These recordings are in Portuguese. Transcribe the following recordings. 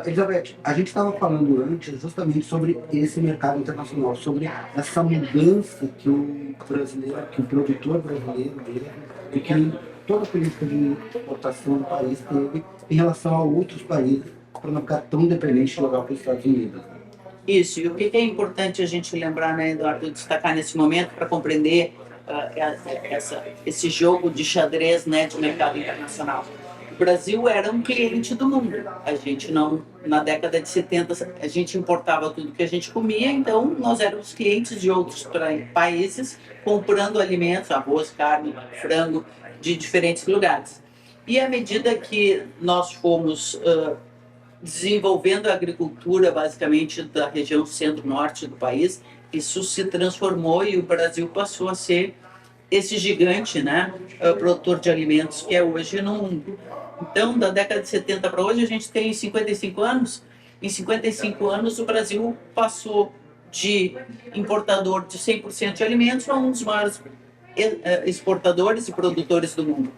Elizabeth, a gente estava falando antes justamente sobre esse mercado internacional, sobre essa mudança que o brasileiro, que o produtor brasileiro teve, e que toda a política de exportação do país teve em relação a outros países, para não ficar tão dependente de levar para os Estados Unidos. Isso, e o que é importante a gente lembrar, né, Eduardo, destacar nesse momento para compreender esse jogo de xadrez, né, de mercado internacional. O Brasil era um cliente do mundo. A gente não, na década de 70, a gente importava tudo que a gente comia, então nós éramos clientes de outros países comprando alimentos, arroz, carne, frango, de diferentes lugares. E à medida que nós fomos desenvolvendo a agricultura, basicamente, da região centro-norte do país, isso se transformou e o Brasil passou a ser esse gigante, né, produtor de alimentos que é hoje no mundo. Então, da década de 70 para hoje, a gente tem 55 anos. Em 55 anos, o Brasil passou de importador de 100% de alimentos a um dos maiores exportadores e produtores do mundo.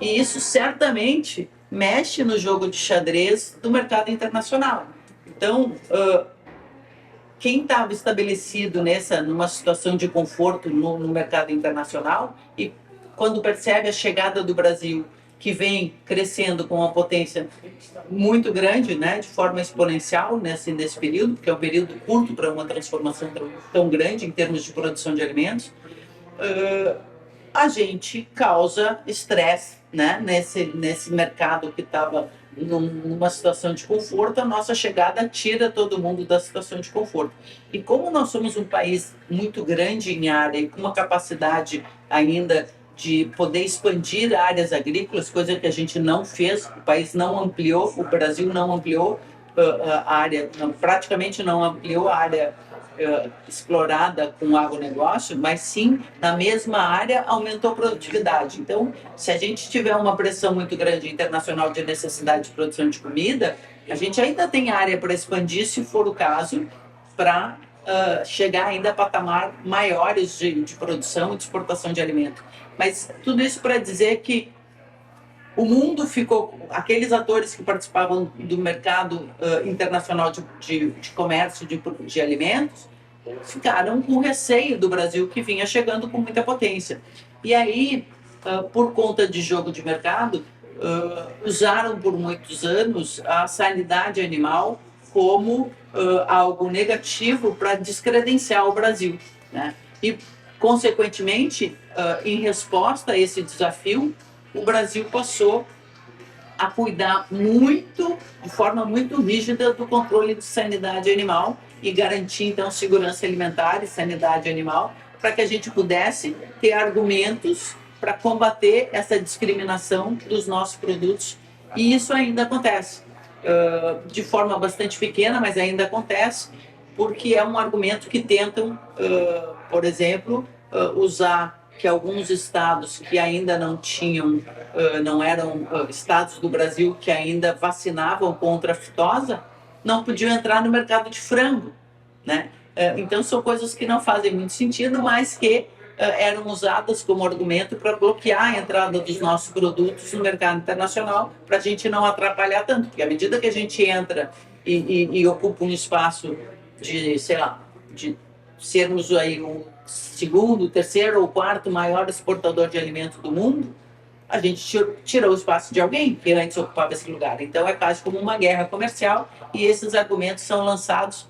E isso certamente mexe no jogo de xadrez do mercado internacional. Então, quem estava estabelecido numa situação de conforto no mercado internacional e quando percebe a chegada do Brasil, que vem crescendo com uma potência muito grande, né, de forma exponencial nesse período, porque é um período curto para uma transformação tão grande em termos de produção de alimentos, a gente causa estresse, né, nesse mercado que estava numa situação de conforto. A nossa chegada tira todo mundo da situação de conforto. E como nós somos um país muito grande em área e com uma capacidade ainda de poder expandir áreas agrícolas, coisa que a gente não fez, o país não ampliou, o Brasil não ampliou a área, praticamente não ampliou a área explorada com o agronegócio, mas sim, na mesma área, aumentou a produtividade. Então, se a gente tiver uma pressão muito grande internacional de necessidade de produção de comida, a gente ainda tem área para expandir, se for o caso, para chegar ainda a patamar maiores de produção e de exportação de alimento. Mas tudo isso para dizer que o mundo ficou, aqueles atores que participavam do mercado internacional de comércio de alimentos, ficaram com receio do Brasil, que vinha chegando com muita potência. E aí, por conta de jogo de mercado, usaram por muitos anos a sanidade animal como algo negativo para descredenciar o Brasil, né? E, consequentemente, em resposta a esse desafio, o Brasil passou a cuidar muito, de forma muito rígida, do controle de sanidade animal e garantir, então, segurança alimentar e sanidade animal, para que a gente pudesse ter argumentos para combater essa discriminação dos nossos produtos. E isso ainda acontece, de forma bastante pequena, mas ainda acontece, porque é um argumento que tentam, por exemplo, usar que alguns estados que ainda não tinham, não eram estados do Brasil que ainda vacinavam contra a aftosa, não podiam entrar no mercado de frango, né? Então são coisas que não fazem muito sentido, mas que eram usadas como argumento para bloquear a entrada dos nossos produtos no mercado internacional, para a gente não atrapalhar tanto, porque à medida que a gente entra e ocupa um espaço de, sei lá, de sermos aí o segundo, terceiro ou quarto maior exportador de alimentos do mundo, a gente tirou o espaço de alguém que antes ocupava esse lugar. Então é quase como uma guerra comercial e esses argumentos são lançados,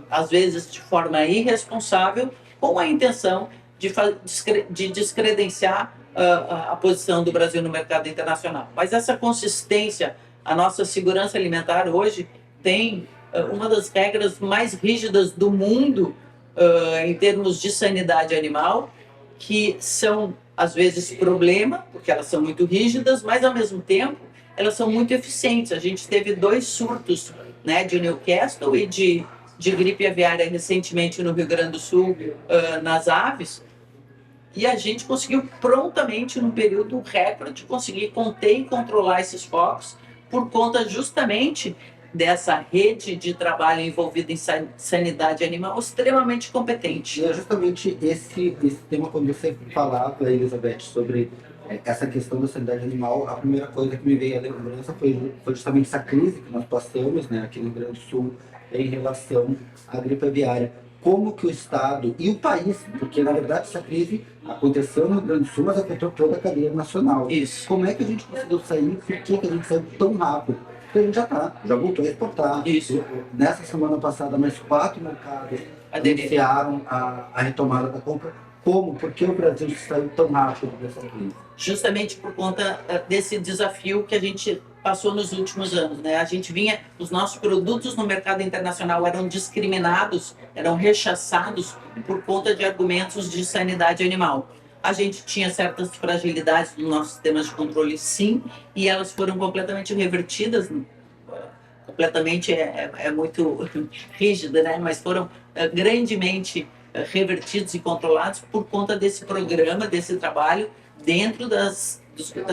às vezes de forma irresponsável, com a intenção de descredenciar a posição do Brasil no mercado internacional. Mas essa consistência, a nossa segurança alimentar hoje tem uma das regras mais rígidas do mundo em termos de sanidade animal, que são, às vezes, problema, porque elas são muito rígidas, mas, ao mesmo tempo, elas são muito eficientes. A gente teve 2 surtos, né, de Newcastle e de gripe aviária recentemente no Rio Grande do Sul, nas aves, e a gente conseguiu prontamente, num período recorde, conseguir conter e controlar esses focos por conta justamente dessa rede de trabalho envolvida em sanidade animal extremamente competente. E é justamente esse tema, quando você falava, Elizabeth, sobre essa questão da sanidade animal, a primeira coisa que me veio à lembrança foi justamente essa crise que nós passamos, né, aqui no Rio Grande do Sul, em relação à gripe aviária. Como que o Estado e o país, porque na verdade essa crise aconteceu no Rio Grande do Sul, mas afetou toda a cadeia nacional. Isso. Como é que a gente conseguiu sair? Por que que a gente saiu tão rápido? Porque a gente já voltou a exportar. Isso. Nessa semana passada, mais 4 mercados Aderiram. anunciaram a retomada da compra. Como? Por que o Brasil saiu tão rápido dessa crise? Justamente por conta desse desafio que a gente passou nos últimos anos, né? A gente vinha, os nossos produtos no mercado internacional eram discriminados, eram rechaçados por conta de argumentos de sanidade animal. A gente tinha certas fragilidades no nosso sistema de controle, sim, e elas foram completamente revertidas. Completamente é muito rígida, né? Mas foram grandemente revertidos e controlados por conta desse programa, desse trabalho dentro das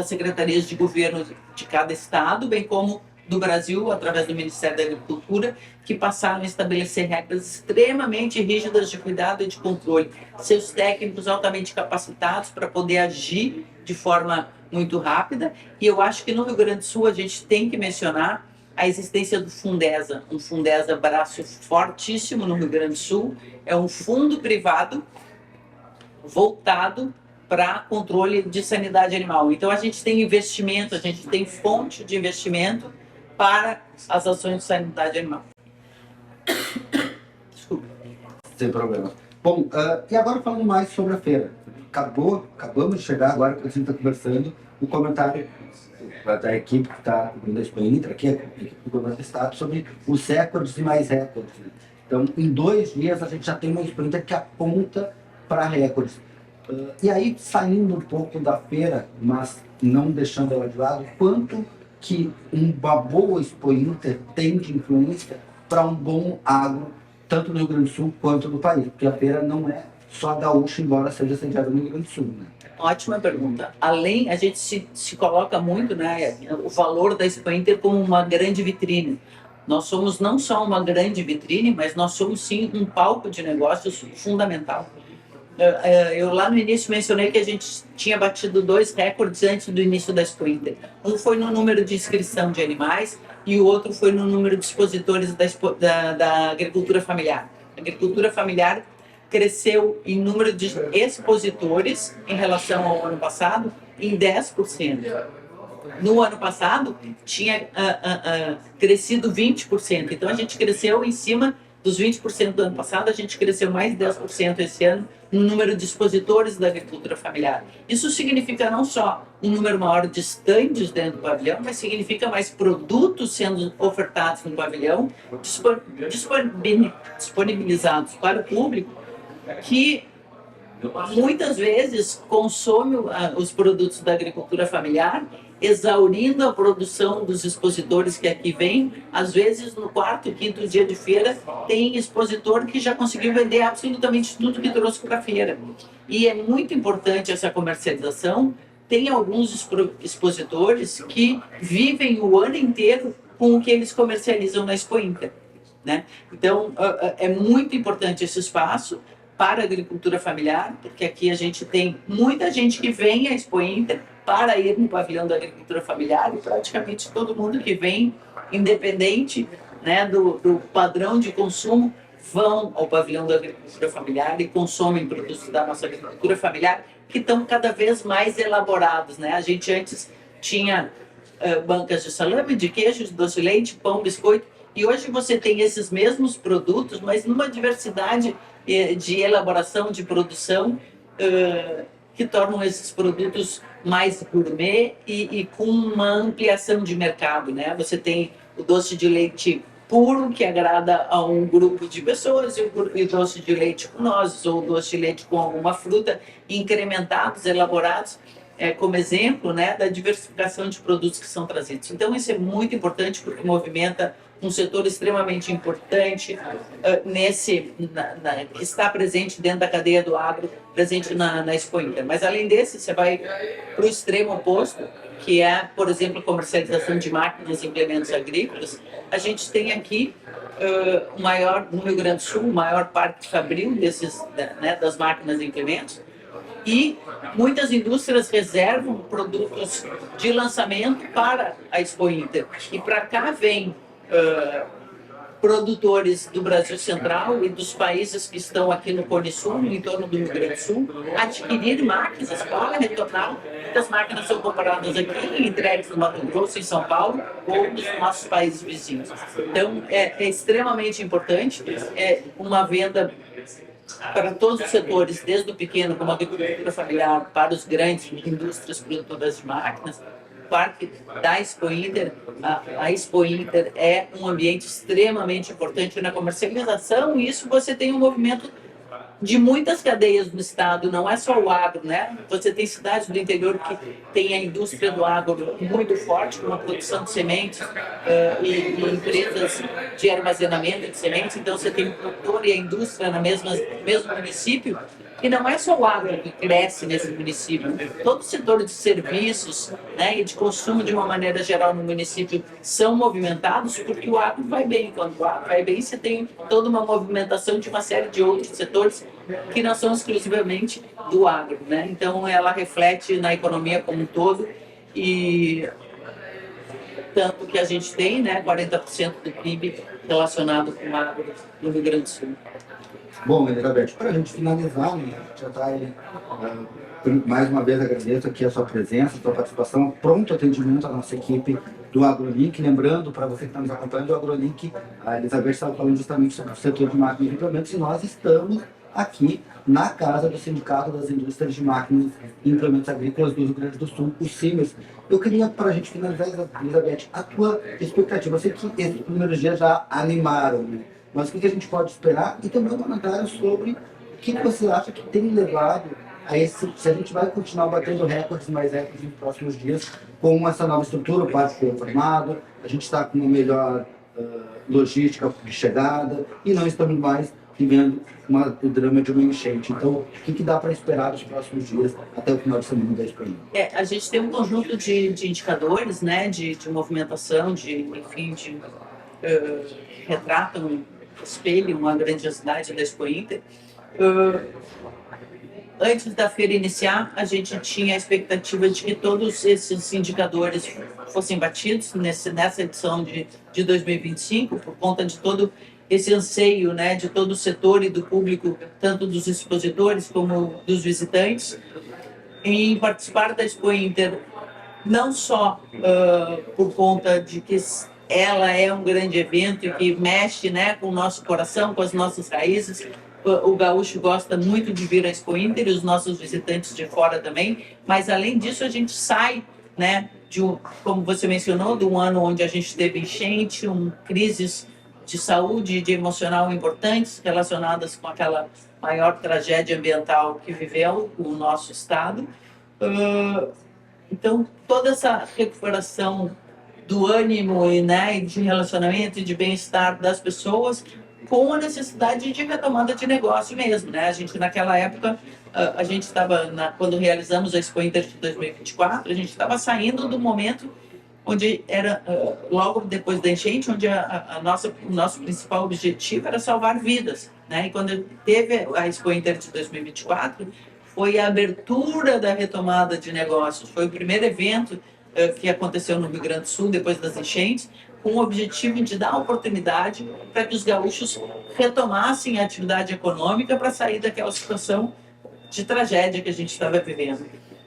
secretarias de governo de cada estado, bem como do Brasil, através do Ministério da Agricultura, que passaram a estabelecer regras extremamente rígidas de cuidado e de controle. Seus técnicos altamente capacitados para poder agir de forma muito rápida. E eu acho que no Rio Grande do Sul a gente tem que mencionar a existência do Fundesa, um Fundesa braço fortíssimo no Rio Grande do Sul. É um fundo privado voltado para controle de sanidade animal. Então a gente tem investimento, a gente tem fonte de investimento para as ações de sanidade animal. Desculpa. Sem problema. Bom, e agora falando mais sobre a feira. Acabamos de chegar agora, que a gente está conversando, o comentário da equipe que está cobrindo a Expo Inter, aqui, a equipe do Governo do Estado, sobre os recordes e mais recordes. Então, em 2 dias, a gente já tem uma Expo Inter que aponta para recordes. E aí, saindo um pouco da feira, mas não deixando ela de lado, quanto que uma boa Expo Inter tem de influência para um bom agro, tanto no Rio Grande do Sul quanto no país? Porque a feira não é só gaúcha, embora seja sediada no Rio Grande do Sul, né? Ótima pergunta. Além, a gente se coloca muito, né, o valor da Expo Inter como uma grande vitrine. Nós somos não só uma grande vitrine, mas nós somos sim um palco de negócios fundamental. Eu lá no início mencionei que a gente tinha batido 2 recordes antes do início da Expo Inter. Um foi no número de inscrição de animais e o outro foi no número de expositores da agricultura familiar. A agricultura familiar cresceu em número de expositores em relação ao ano passado em 10%. No ano passado, tinha crescido 20%. Então, a gente cresceu em cima dos 20% do ano passado, a gente cresceu mais 10% esse ano no número de expositores da agricultura familiar. Isso significa não só um número maior de estandes dentro do pavilhão, mas significa mais produtos sendo ofertados no pavilhão, disponibilizados para o público, que muitas vezes consome os produtos da agricultura familiar, exaurindo a produção dos expositores que aqui vêm. Às vezes, no 4º, 5º dia de feira, tem expositor que já conseguiu vender absolutamente tudo que trouxe para a feira. E é muito importante essa comercialização. Tem alguns expositores que vivem o ano inteiro com o que eles comercializam na Expo Inter, né? Então, é muito importante esse espaço para a agricultura familiar, porque aqui a gente tem muita gente que vem à Expo Inter para ir no pavilhão da agricultura familiar, e praticamente todo mundo que vem, independente, né, do padrão de consumo, vão ao pavilhão da agricultura familiar e consomem produtos da nossa agricultura familiar, que estão cada vez mais elaborados, né? A gente antes tinha bancas de salame, de queijo, de doce de leite, pão, biscoito, e hoje você tem esses mesmos produtos, mas numa diversidade de elaboração, de produção, que tornam esses produtos mais gourmet e com uma ampliação de mercado, né? Você tem o doce de leite puro, que agrada a um grupo de pessoas, e o doce de leite com nozes, ou o doce de leite com alguma fruta, incrementados, elaborados, como exemplo, né, da diversificação de produtos que são trazidos. Então, isso é muito importante, porque movimenta um setor extremamente importante que está presente dentro da cadeia do agro, presente na Expo Inter. Mas, além desse, você vai para o extremo oposto, que é, por exemplo, a comercialização de máquinas e implementos agrícolas. A gente tem aqui, no Rio Grande do Sul, o maior parque fabril das máquinas e implementos, E muitas indústrias reservam produtos de lançamento para a Expo Inter. E para cá vem produtores do Brasil Central e dos países que estão aqui no Cone Sul, no entorno do Rio Grande do Sul, adquirir máquinas para retornar. Muitas máquinas são compradas aqui e entregues no Mato Grosso, em São Paulo ou nos nossos países vizinhos. Então, é extremamente importante, é uma venda para todos os setores, desde o pequeno, como a agricultura familiar, para os grandes indústrias produtoras de máquinas. O parque da Expo Inter, a Expo Inter é um ambiente extremamente importante na comercialização, e isso você tem um movimento de muitas cadeias no estado, não é só o agro, né? Você tem cidades do interior que tem a indústria do agro muito forte, com a produção de sementes e empresas de armazenamento de sementes, então você tem o produtor e a indústria no mesmo município. E não é só o agro que cresce nesse município. Todo o setor de serviços, né, e de consumo de uma maneira geral no município são movimentados porque o agro vai bem. Quando o agro vai bem, você tem toda uma movimentação de uma série de outros setores que não são exclusivamente do agro, né? Então ela reflete na economia como um todo, e tanto que a gente tem, né, 40% do PIB relacionado com o agro no Rio Grande do Sul. Bom, Elizabeth, para a gente finalizar, né, já está aí, mais uma vez agradeço aqui a sua presença, a sua participação, pronto atendimento à nossa equipe do AgroLink. Lembrando, para você que está nos acompanhando, o AgroLink, a Elizabeth estava falando justamente sobre o setor de máquinas e implementos, e nós estamos aqui na casa do Sindicato das Indústrias de Máquinas e Implementos Agrícolas do Rio Grande do Sul, o CIMERS. Eu queria, para a gente finalizar, Elizabeth, a tua expectativa. Eu sei que esses primeiros dias já animaram, né? Mas o que a gente pode esperar? E também um comentário sobre o que você acha que tem levado a esse, se a gente vai continuar batendo recordes, mais recordes nos próximos dias, com essa nova estrutura, o parque foi reformado, a gente está com uma melhor logística de chegada e não estamos mais vivendo o drama de uma enchente. Então, o que dá para esperar nos próximos dias até o final de semana da Espanha? A gente tem um conjunto de indicadores, né, de movimentação, enfim, retratam, espelham a grandiosidade da Expo Inter. Antes da feira iniciar, a gente tinha a expectativa de que todos esses indicadores fossem batidos nessa edição de 2025, por conta de todo esse anseio, né, de todo o setor e do público, tanto dos expositores como dos visitantes, em participar da Expo Inter, não só por conta de que ela é um grande evento e que mexe, né, com o nosso coração, com as nossas raízes. O gaúcho gosta muito de vir à Expo Inter e os nossos visitantes de fora também, mas além disso a gente sai, né, como você mencionou, de um ano onde a gente teve enchente, crises de saúde e de emocional importantes relacionadas com aquela maior tragédia ambiental que viveu o nosso estado. Então, toda essa recuperação do ânimo e, né, de relacionamento e de bem-estar das pessoas, com a necessidade de retomada de negócio mesmo, né? A gente, naquela época, a gente estava, quando realizamos a Expo Inter de 2024, a gente estava saindo do momento onde era, logo depois da enchente, onde o nosso principal objetivo era salvar vidas, né? E quando teve a Expo Inter de 2024, foi a abertura da retomada de negócios, foi o primeiro evento que aconteceu no Rio Grande do Sul depois das enchentes, com o objetivo de dar oportunidade para que os gaúchos retomassem a atividade econômica para sair daquela situação de tragédia que a gente estava vivendo.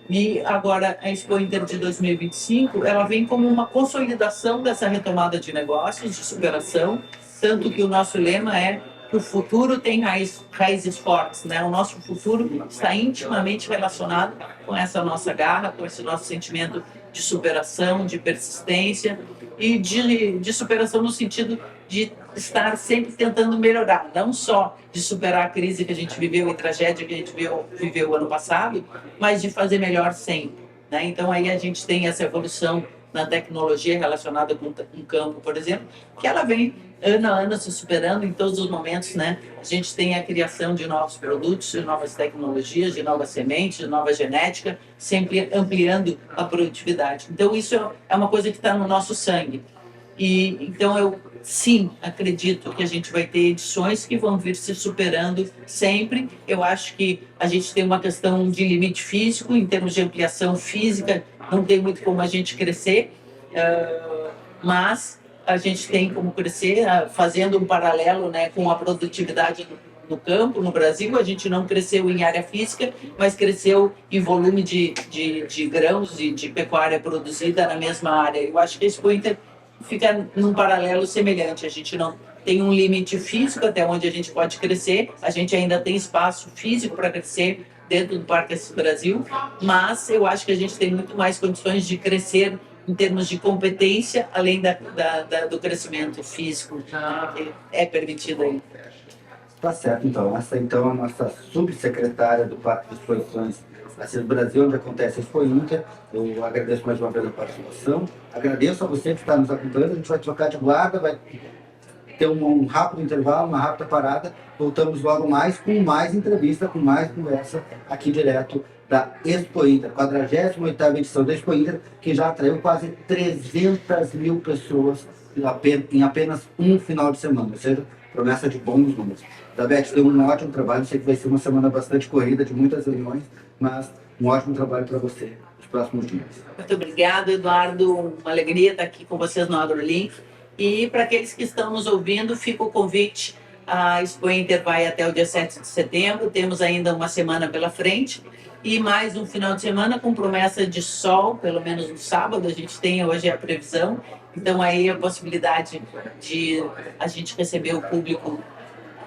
E agora a Expo Inter de 2025, ela vem como uma consolidação dessa retomada de negócios, de superação, tanto que o nosso lema é que o futuro tem raízes fortes, né? O nosso futuro está intimamente relacionado com essa nossa garra, com esse nosso sentimento de superação, de persistência e de superação no sentido de estar sempre tentando melhorar, não só de superar a crise que a gente viveu e a tragédia que a gente viveu ano passado, mas de fazer melhor sempre, né? Então aí a gente tem essa evolução na tecnologia relacionada com o campo, por exemplo, que ela vem ano a ano se superando em todos os momentos, né? A gente tem a criação de novos produtos, de novas tecnologias, de novas sementes, de nova genética, sempre ampliando a produtividade. Então isso é uma coisa que está no nosso sangue. E então eu Sim, acredito que a gente vai ter edições que vão vir se superando sempre. Eu acho que a gente tem uma questão de limite físico, em termos de ampliação física, não tem muito como a gente crescer, mas a gente tem como crescer, fazendo um paralelo, né, com a produtividade no campo, no Brasil. A gente não cresceu em área física, mas cresceu em volume de grãos e de pecuária produzida na mesma área. Eu acho que a Expo Inter fica num paralelo semelhante. A gente não tem um limite físico até onde a gente pode crescer, a gente ainda tem espaço físico para crescer dentro do Parque Assis Brasil, mas eu acho que a gente tem muito mais condições de crescer em termos de competência, além do crescimento físico que é permitido aí. Tá certo, então. Essa então é a nossa subsecretária do Parque de Exposições Assis Brasil, onde acontece a Expo Inter. Eu agradeço mais uma vez a participação. Agradeço a você que está nos acompanhando. A gente vai trocar de guarda, vai ter um rápido intervalo, uma rápida parada. Voltamos logo mais com mais entrevista, com mais conversa aqui direto da Expo Inter, 48ª edição da Expo Inter, que já atraiu quase 300 mil pessoas em apenas um final de semana, ou seja, promessa de bons números. Zabete, deu um ótimo trabalho, sei que vai ser uma semana bastante corrida, de muitas reuniões, mas um ótimo trabalho para você nos próximos dias. Muito obrigado, Eduardo, uma alegria estar aqui com vocês no AgroLink. E para aqueles que estão nos ouvindo, fica o convite. A Expo Inter vai até o dia 7 de setembro, temos ainda uma semana pela frente e mais um final de semana com promessa de sol, pelo menos no sábado, a gente tem hoje a previsão. Então aí a possibilidade de a gente receber o público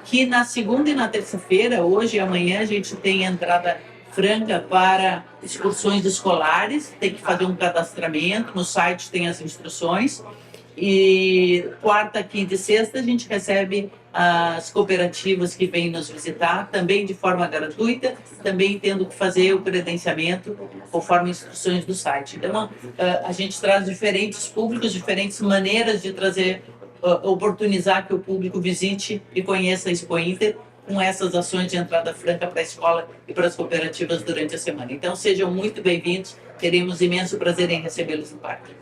que na segunda e na terça-feira, hoje e amanhã, a gente tem entrada franca para excursões escolares, tem que fazer um cadastramento, no site tem as instruções. E quarta, quinta e sexta a gente recebe as cooperativas que vêm nos visitar, também de forma gratuita, também tendo que fazer o credenciamento conforme instruções do site. Então, a gente traz diferentes públicos, diferentes maneiras de trazer, oportunizar que o público visite e conheça a Expo Inter com essas ações de entrada franca para a escola e para as cooperativas durante a semana. Então, sejam muito bem-vindos, teremos imenso prazer em recebê-los no parque.